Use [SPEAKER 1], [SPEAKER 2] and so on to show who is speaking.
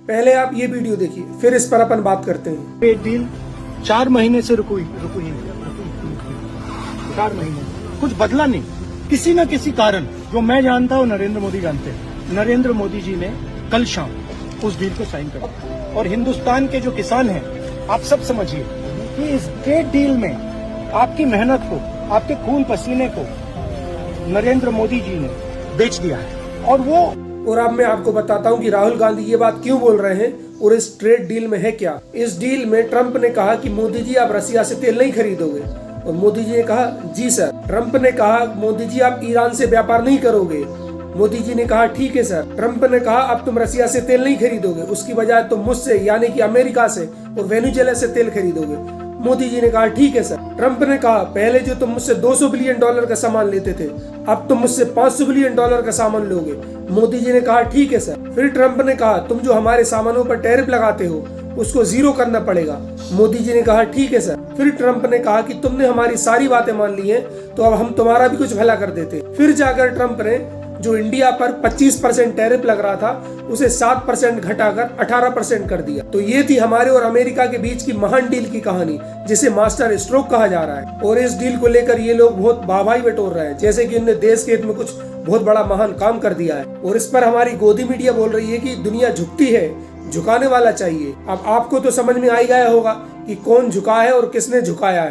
[SPEAKER 1] पहले आप ये वीडियो देखिए, फिर इस पर अपन बात करते हैं।
[SPEAKER 2] ट्रेड डील 4 महीने से रुकी ही नहीं। 4 महीने कुछ बदला नहीं, किसी न किसी कारण जो मैं जानता हूँ, नरेंद्र मोदी जानते हैं। नरेंद्र मोदी जी ने कल शाम उस डील को साइन कर दिया और हिंदुस्तान के जो किसान हैं, आप सब समझिए कि इस ट्रेड डील में आपकी मेहनत को, आपके खून पसीने को नरेंद्र मोदी जी ने बेच दिया है।
[SPEAKER 1] और अब मैं आपको बताता हूं कि राहुल गांधी ये बात क्यों बोल रहे हैं और इस ट्रेड डील में है क्या। इस डील में ट्रंप ने कहा कि मोदी जी आप रसिया से तेल नहीं खरीदोगे, और मोदी जी ने कहा जी सर। ट्रंप ने कहा मोदी जी आप ईरान से व्यापार नहीं करोगे, मोदी जी ने कहा ठीक है सर। ट्रंप ने कहा अब तुम रसिया से तेल नहीं खरीदोगे, उसकी बजाय तुम मुझसे यानी कि अमेरिका से और वेनेजुएला से तेल खरीदोगे, मोदी जी ने कहा ठीक है सर। ट्रंप ने कहा पहले जो तुम मुझसे $200 बिलियन का सामान लेते थे, अब तुम मुझसे $500 बिलियन का सामान लोगे, मोदी जी ने कहा ठीक है सर। फिर ट्रंप ने कहा तुम जो हमारे सामानों पर टैरिफ लगाते हो उसको 0 करना पड़ेगा, मोदी जी ने कहा ठीक है सर। फिर ट्रंप ने कहा कि तुमने हमारी सारी बातें मान ली हैं तो अब हम तुम्हारा भी कुछ भला कर देते। फिर जाकर ट्रंप ने जो इंडिया पर 25% टैरिफ लग रहा था उसे 7% घटाकर 18% कर दिया। तो ये थी हमारे और अमेरिका के बीच की महान डील की कहानी, जिसे मास्टर स्ट्रोक कहा जा रहा है। और इस डील को लेकर ये लोग बहुत वाहवाही बटोर रहे हैं, जैसे कि उन्होंने देश के हित में कुछ बहुत बड़ा महान काम कर दिया है। और इस पर हमारी गोदी मीडिया बोल रही है कि दुनिया झुकती है, झुकाने वाला चाहिए। अब आपको तो समझ में आ ही गया होगा कि कौन झुका है और किसने झुकाया है।